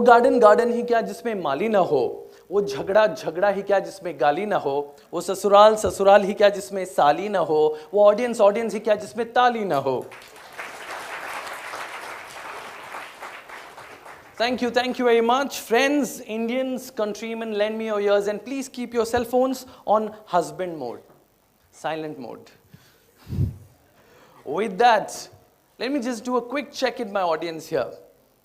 Garden garden ही क्या जिसमें माली ना हो, वो झगड़ा झगड़ा ही क्या जिसमें गाली ना हो, वो ससुराल ससुराल ही क्या जिसमें साली ना हो, वो ऑडियंस ऑडियंस ही क्या जिसमें ताली ना हो. Thank you very much. Friends, Indians, countrymen, lend me your ears and please keep your cell phones on husband mode, silent mode. With that, let me just do a quick check in my audience here.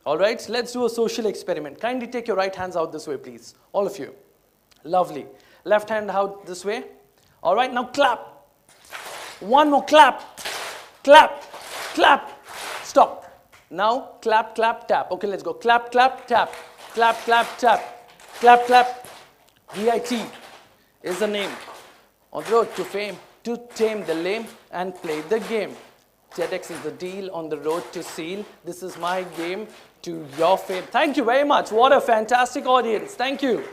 All right, let's do a social experiment. Kindly take your right hands out this way, please. All of you. Lovely. Left hand out this way. All right, now clap. One more clap. Clap. Clap. Stop. Now clap, clap, tap. Okay, let's go. Clap, clap, tap. Clap, clap, tap. Clap, clap. VIT is the name. On the road to fame, to tame the lame and play the game. TEDx is the deal on the road to seal. This is my game to your fame. Thank you very much. What a fantastic audience. Thank you.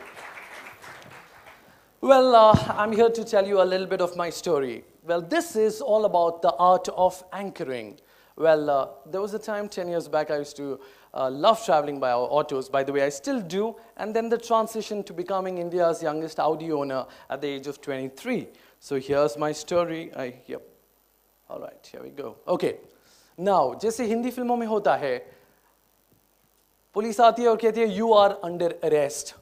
Well, I'm here to tell you a little bit of my story. Well, this is all about the art of anchoring. Well, there was a time 10 years back I used to love traveling by autos. By the way, I still do. And then the transition to becoming India's youngest Audi owner at the age of 23. So here's my story. Yep. All right, here we go. Okay. Now, जैसे हिंदी फिल्मों में होता है, police आती है और कहती है, you are under arrest.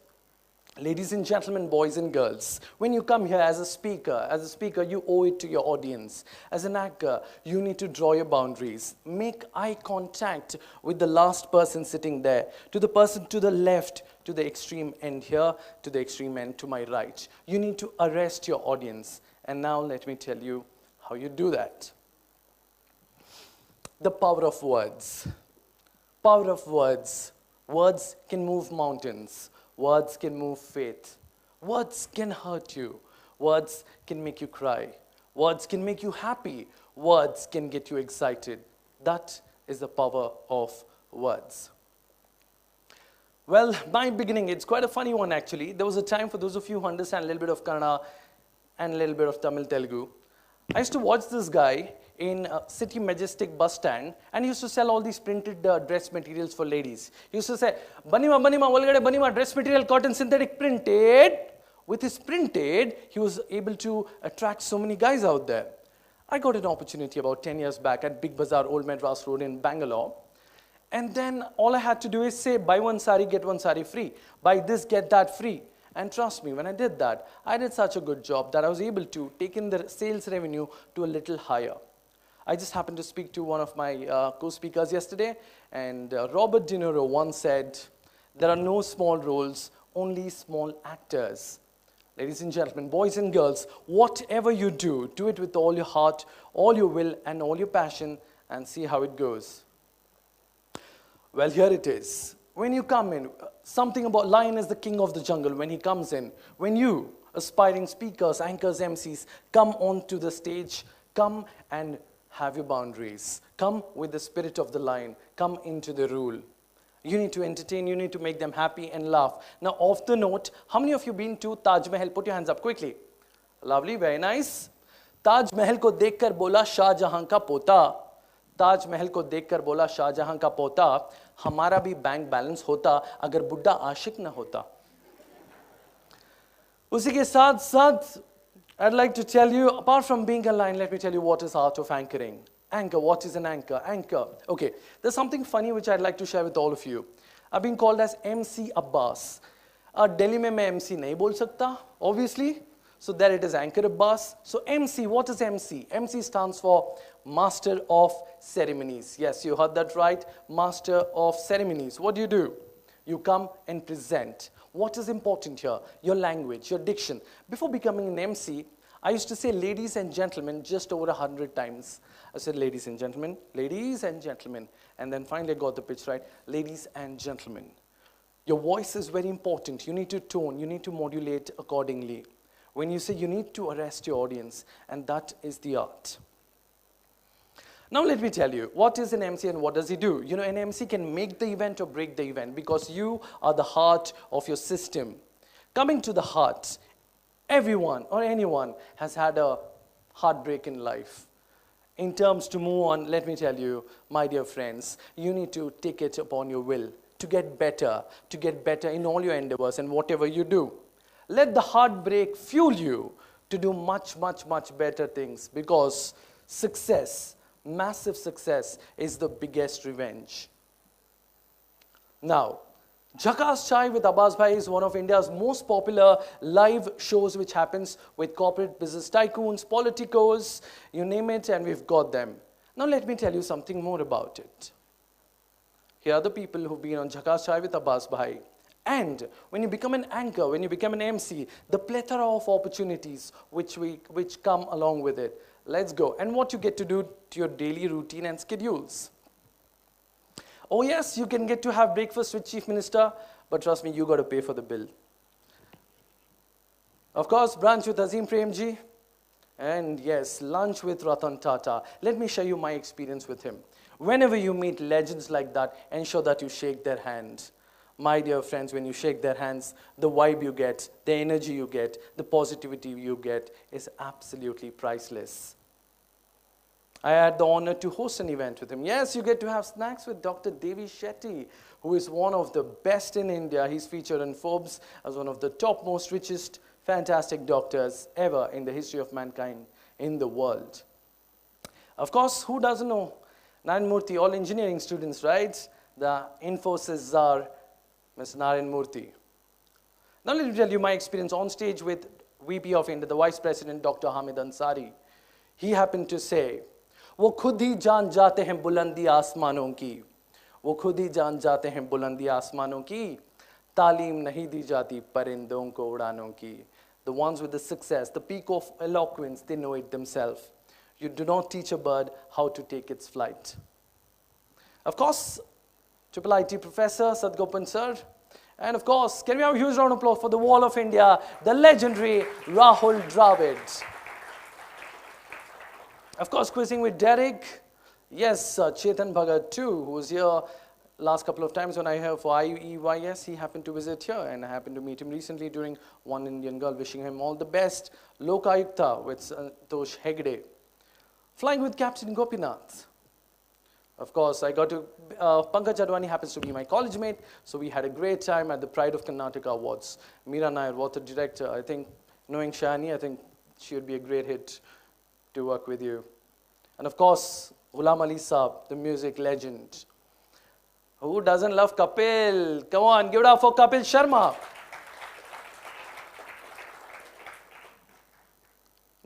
Ladies and gentlemen, boys and girls, when you come here as a speaker, you owe it to your audience. As an actor, you need to draw your boundaries. Make eye contact with the last person sitting there, to the person to the left, to the extreme end here, to the extreme end to my right. You need to arrest your audience. And now let me tell you how you do that. The power of words. Power of words. Words can move mountains. Words can move faith. Words can hurt you. Words can make you cry. Words can make you happy. Words can get you excited. That is the power of words. Well, my beginning, it's quite a funny one actually. There was a time, for those of you who understand a little bit of Kannada and a little bit of Tamil Telugu, I used to watch this guy in City Majestic bus stand, and he used to sell all these printed dress materials for ladies. He used to say, Banima, Olgade, Banima, dress material, cotton, synthetic, printed. With his printed, he was able to attract so many guys out there. I got an opportunity about 10 years back at Big Bazaar, Old Madras Road in Bangalore. And then all I had to do is say, buy one sari, get one sari free. Buy this, get that free. And trust me, when I did that, I did such a good job that I was able to take in the sales revenue to a little higher. I just happened to speak to one of my co-speakers yesterday, and Robert De Niro once said, there are no small roles, only small actors. Ladies and gentlemen, boys and girls, whatever you do it with all your heart, all your will, and all your passion, and see how it goes. Well, here it is. When you come in, something about lion is the king of the jungle when he comes in. When you, aspiring speakers, anchors, MCs, come onto the stage, come and have your boundaries. Come with the spirit of the lion. Come into the rule. You need to entertain, you need to make them happy and laugh. Now, off the note, how many of you been to Taj Mahal? Put your hands up quickly. Lovely, very nice. Taj Mahal ko dekhkar bola Shah Jahan ka pota. Taj Mahal को देखकर बोला शाहजहां का पोता, हमारा भी bank balance होता अगर बुड्ढा आशिक न होता. उसी के साथ साथ I'd like to tell you, apart from being a lion, let me tell you what is art of anchoring. Anchor, what is an anchor? Anchor. Okay, there's something funny which I'd like to share with all of you. I've been called as MC Abbas. Delhi में मैं MC नहीं बोल सकता, obviously. So there it is, Anchor Abbas. So MC, what is MC? MC stands for Master of Ceremonies. Yes, you heard that right. Master of Ceremonies. What do? You come and present. What is important here? Your language, your diction. Before becoming an MC, I used to say ladies and gentlemen just over 100 times. I said ladies and gentlemen, ladies and gentlemen. And then finally I got the pitch right, ladies and gentlemen. Your voice is very important. You need to tone, you need to modulate accordingly. When you say you need to arrest your audience, and that is the art. Now let me tell you, what is an MC and what does he do? You know, an MC can make the event or break the event because you are the heart of your system. Coming to the heart, everyone or anyone has had a heartbreak in life. In terms to move on, let me tell you, my dear friends, you need to take it upon your will to get better in all your endeavors and whatever you do. Let the heartbreak fuel you to do much, much, much better things, because success, massive success, is the biggest revenge. Now, Jhakaas Chai with Abbas Bhai is one of India's most popular live shows, which happens with corporate business tycoons, politicos, you name it, and we've got them. Now let me tell you something more about it. Here are the people who've been on Jhakaas Chai with Abbas Bhai. And when you become an anchor, when you become an MC, the plethora of opportunities which come along with it. Let's go. And what you get to do to your daily routine and schedules. Oh yes, you can get to have breakfast with Chief Minister, but trust me, you got to pay for the bill. Of course, brunch with Azim Premji, and yes, lunch with Ratan Tata. Let me share you my experience with him. Whenever you meet legends like that, ensure that you shake their hand. My dear friends, when you shake their hands, the vibe you get, the energy you get, the positivity you get is absolutely priceless. I had the honor to host an event with him. Yes, you get to have snacks with Dr. Devi Shetty, who is one of the best in India. He's featured in Forbes as one of the topmost, richest, fantastic doctors ever in the history of mankind in the world. Of course, who doesn't know Narayan Murthy, all engineering students, right? The Infosys czar, Mr. Narayan Murthy. Now let me tell you my experience on stage with VP of India, the Vice President, Dr. Hamid Ansari. He happened to say, वो खुद ही जान जाते हैं बुलंदी आसमानों की, वो खुद ही जान जाते हैं बुलंदी आसमानों की, तालीम नहीं दी जाती परिंदों को उड़ानों की. The ones with the success, the peak of eloquence, they know it themselves. You do not teach a bird how to take its flight. Of course, Triple IT Professor Sadgopan Sir, and of course, can we have a huge round of applause for the Wall of India, the legendary Rahul Dravid. Of course, quizzing with Derek. Yes, Chetan Bhagat too, who was here last couple of times when I heard for IEYS. He happened to visit here, and I happened to meet him recently during One Indian Girl, wishing him all the best. Lokayukta with Santosh Hegde. Flying with Captain Gopinath. Of course, I got to, Pankaj Advani happens to be my college mate, so we had a great time at the Pride of Karnataka Awards. Meera Nair, what a director. I think, knowing Shani, I think she would be a great hit to work with you. And of course, Ghulam Ali Saab, the music legend. Who doesn't love Kapil? Come on, give it up for Kapil Sharma.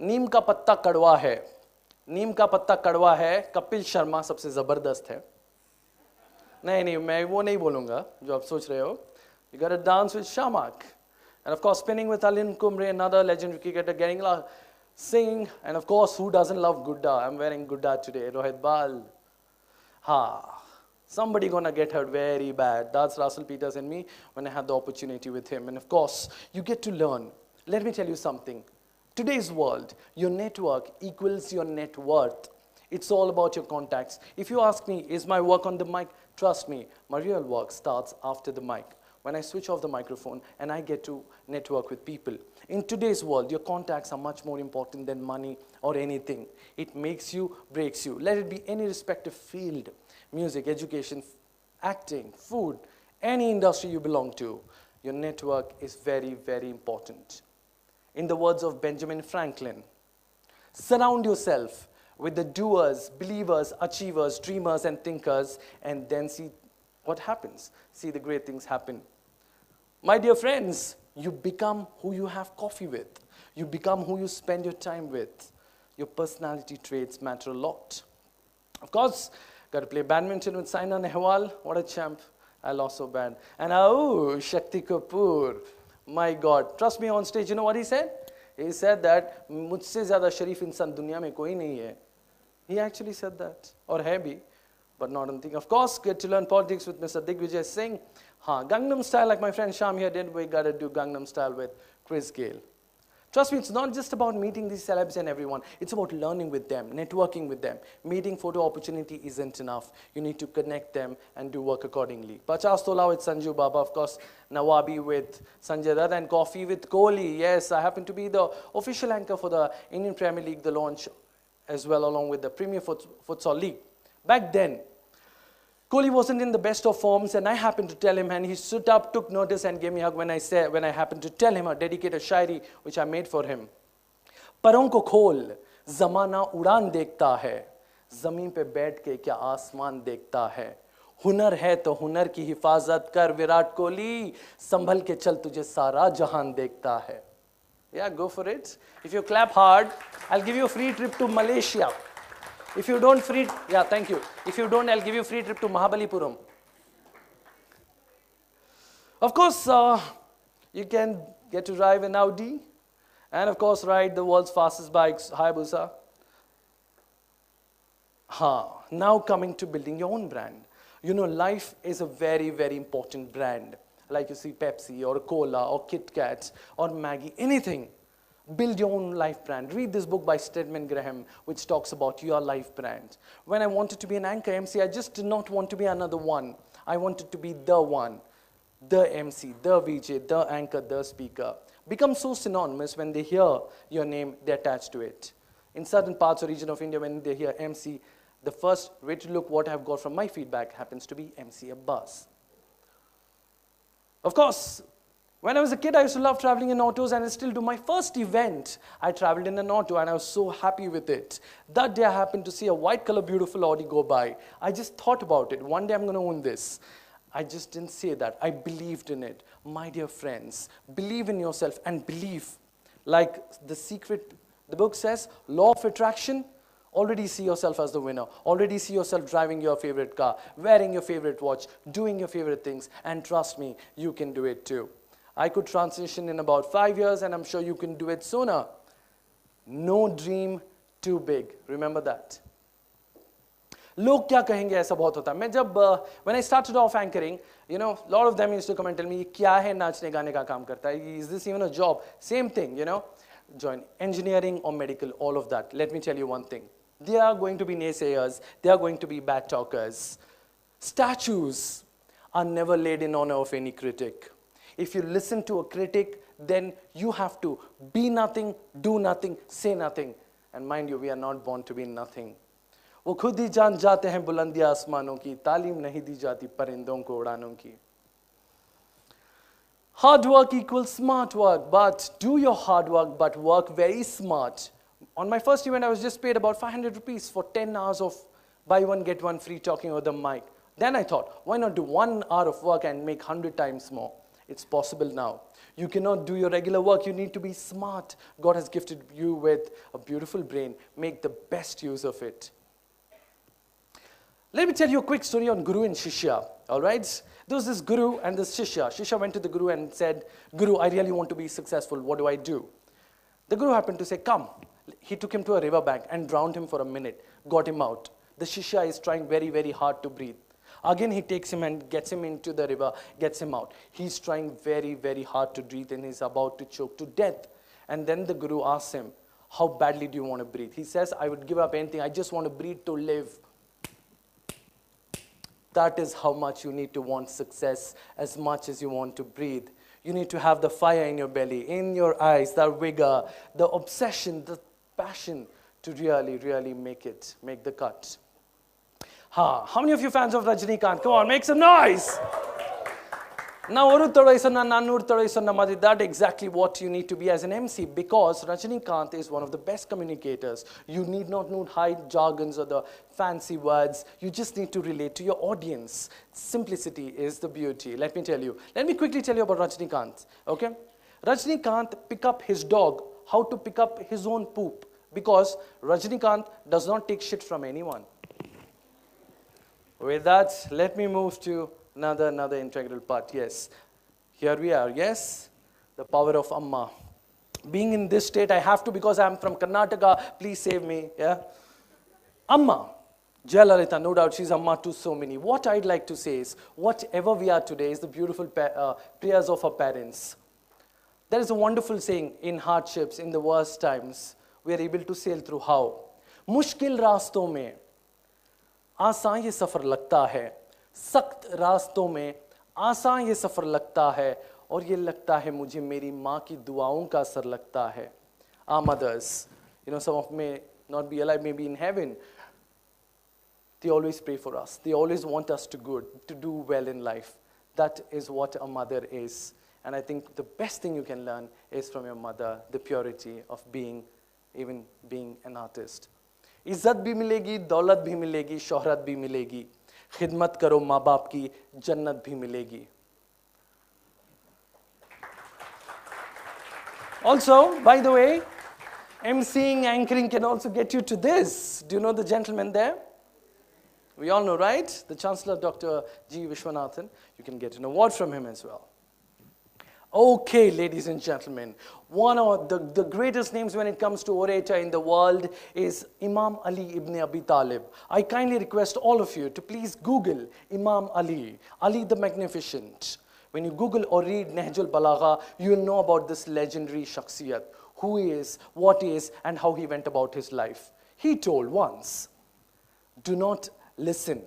नीम का पत्ता कड़वा है, नीम का पत्ता कड़वा है, कपिल शर्मा सबसे जबरदस्त है. नहीं, मैं वो नहीं बोलूंगा जो आप सोच रहे हो. You got to dance with Shamak. And of course, spinning with Alin Kumre, another legendary cricketer, getting sing, and of course, who doesn't love Gudda? I'm wearing Gudda today, Rohit Bal. Somebody gonna get hurt very bad. That's Russell Peters and me when I had the opportunity with him. And of course, you get to learn. Let me tell you something. Today's world, your network equals your net worth. It's all about your contacts. If you ask me, is my work on the mic? Trust me, my real work starts after the mic. When I switch off the microphone and I get to network with people. In today's world, your contacts are much more important than money or anything. It makes you, breaks you. Let it be any respective field, music, education, acting, food, any industry you belong to. Your network is very, very important. In the words of Benjamin Franklin, surround yourself with the doers, believers, achievers, dreamers, and thinkers, and then see what happens. See the great things happen. My dear friends, you become who you have coffee with. You become who you spend your time with. Your personality traits matter a lot. Of course, got to play badminton with Saina Nehwal. What a champ. I lost so bad. And Shakti Kapoor. My God. Trust me, on stage, you know what he said? He said that, "Mujhse zyada sharif insan duniya mein koi nahi hai." He actually said that. Or hai bhi, but not on thing. Of course, get to learn politics with Mr. Digvijay Singh. Gangnam Style, like my friend Sham here did, we got to do Gangnam Style with Chris Gayle. Trust me, it's not just about meeting these celebs and everyone. It's about learning with them, networking with them. Meeting photo opportunity isn't enough. You need to connect them and do work accordingly. Pachas Tola with Sanju Baba, of course, Nawabi with Sanjay Dutt, and Coffee with Kohli. Yes, I happen to be the official anchor for the Indian Premier League, the launch as well, along with the Premier Futsal League. Back then, Kohli wasn't in the best of forms, and I happened to tell him, and he stood up, took notice, and gave me a hug when I happened to tell him a dedicated shairi which I made for him. परों को खोल, ज़माना उड़ान देखता है, ज़मीन पे बैठ के क्या आसमान देखता है. हुनर है तो हुनर की हिफाजत कर विराट कोहली, संभल के चल तुझे सारा जहान देखता है. Yeah, go for it. If you clap hard, I'll give you a free trip to Malaysia. If you don't yeah, thank you. If you don't, I'll give you a free trip to Mahabalipuram. Of course, you can get to drive an Audi, and of course, ride the world's fastest bikes, Hayabusa. Now coming to building your own brand. You know, life is a very, very important brand. Like you see Pepsi or Cola or Kit Kat or Maggie, anything. Build your own life brand. Read this book by Stedman Graham, which talks about your life brand. When I wanted to be an anchor MC, I just did not want to be another one. I wanted to be the one, the MC, the VJ, the anchor, the speaker. Become so synonymous when they hear your name, they attach to it. In certain parts or region of India, when they hear MC, the first way to look what I've got from my feedback happens to be MC ABBAS. Of course, when I was a kid, I used to love traveling in autos, and I still do. My first event, I traveled in an auto, and I was so happy with it. That day, I happened to see a white color, beautiful Audi go by. I just thought about it. One day, I'm going to own this. I just didn't say that. I believed in it. My dear friends, believe in yourself and believe. Like The Secret, the book says, law of attraction. Already see yourself as the winner. Already see yourself driving your favorite car, wearing your favorite watch, doing your favorite things. And trust me, you can do it too. I could transition in about 5 years, and I'm sure you can do it sooner. No dream too big. Remember that. लोग क्या कहेंगे ऐसा बहुत होता है. मैं जब when I started off anchoring, you know, a lot of them used to come and tell me, क्या है नाचने गाने का काम करता है? Is this even a job? Same thing, you know. Join engineering or medical, all of that. Let me tell you one thing. They are going to be naysayers. They are going to be bad talkers. Statues are never laid in honor of any critic. If you listen to a critic, then you have to be nothing, do nothing, say nothing. And mind you, we are not born to be nothing. वो खुद ही जान जाते हैं बुलंदियां आसमानों की, तालीम नहीं दी जाती परिंदों को उड़ानों की. Hard work equals smart work, but do your hard work, but work very smart. On my first event, I was just paid about 500 rupees for 10 hours of buy one, get one free talking over the mic. Then I thought, why not do 1 hour of work and make 100 times more? It's possible now. You cannot do your regular work. You need to be smart. God has gifted you with a beautiful brain. Make the best use of it. Let me tell you a quick story on Guru and Shishya. All right? There was this Guru and this Shishya. Shishya went to the Guru and said, Guru, I really want to be successful. What do I do? The Guru happened to say, come. He took him to a river bank and drowned him for a minute, got him out. The Shishya is trying very, very hard to breathe. Again, he takes him and gets him into the river, gets him out. He's trying very, very hard to breathe, and he's about to choke to death. And then the Guru asks him, how badly do you want to breathe? He says, I would give up anything. I just want to breathe to live. That is how much you need to want success, as much as you want to breathe. You need to have the fire in your belly, in your eyes, the vigor, the obsession, the passion to really, really make the cut. How many of you fans of Rajinikanth? Come on, make some noise. Now, that exactly what you need to be as an MC, because Rajinikanth is one of the best communicators. You need not know high jargons or the fancy words. You just need to relate to your audience. Simplicity is the beauty. Let me tell you. Let me quickly tell you about Rajinikanth. Okay? Rajinikanth pick up his dog, how to pick up his own poop, because Rajinikanth does not take shit from anyone. With that, let me move to another integral part. Yes, here we are. Yes, the power of Amma. Being in this state, I have to, because I'm from Karnataka. Please save me. Yeah, Amma, Jayalalitha, no doubt she's Amma to so many. What I'd like to say is, whatever we are today is the beautiful prayers of our parents. There is a wonderful saying: in hardships, in the worst times, we are able to sail through. How? मुश्किल रास्तों में आसान ये सफ़र लगता है, सख्त रास्तों में आसान ये सफ़र लगता है, और ये लगता है मुझे मेरी माँ की दुआओं का असर लगता है. Our mothers, you know, some of may not be alive, maybe in heaven. They always pray for us. They always want us to do well in life. That is what a mother is. And I think the best thing you can learn is from your mother, the purity of being an artist. इज्जत भी मिलेगी, दौलत भी मिलेगी, शोहरत भी मिलेगी. खिदमत करो माँ बाप की, जन्नत भी मिलेगी. Also, by the way, emceeing, anchoring can also get you to this. Do you know the gentleman there? We all know, right? The Chancellor, Dr. G. Vishwanathan. You can get an award from him as well. Okay, ladies and gentlemen, one of the greatest names when it comes to orator in the world is Imam Ali ibn Abi Talib. I kindly request all of you to please Google Imam Ali, Ali the Magnificent. When you Google or read Nahjul Balagha, you will know about this legendary shakhsiyat, who he is, what he is, and how he went about his life. He told once, do not listen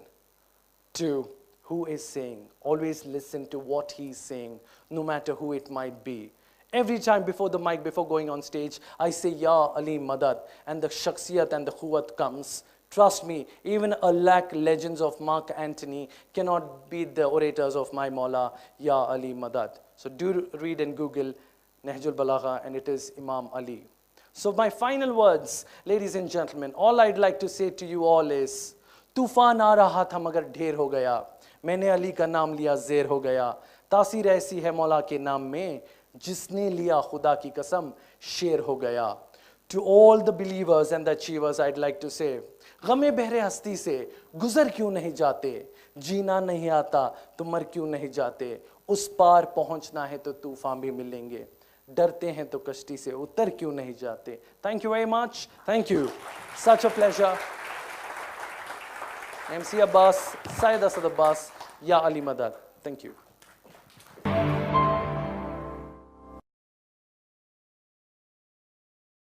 to who is saying. Always listen to what he's saying, no matter who it might be. Every time before the mic, before going on stage, I say, Ya Ali Madad, and the shakhsiyat and the quwwat comes. Trust me, even a lakh legends of Mark Antony cannot beat the orators of my Mawla, Ya Ali Madad. So do read and Google Nahjul Balagha, and it is Imam Ali. So my final words, ladies and gentlemen, all I'd like to say to you all is, तूफान आ रहा था मगर ढेर हो गया, मैंने अली का नाम लिया ज़ेर हो गया, तासीर ऐसी है मौला के नाम में, जिसने लिया खुदा की कसम शेर हो गया. To all the believers and the achievers, I'd like to say, गमे बहरे हस्ती से गुजर क्यों नहीं जाते, जीना नहीं आता तो मर क्यों नहीं जाते, उस पार पहुंचना है तो तूफान भी मिलेंगे, डरते हैं तो कश्ती से उतर क्यों नहीं जाते. Thank you very much. Thank you. Such a pleasure. MC Abbas, Syed Asad Abbas, Ya Ali Madad. Thank you.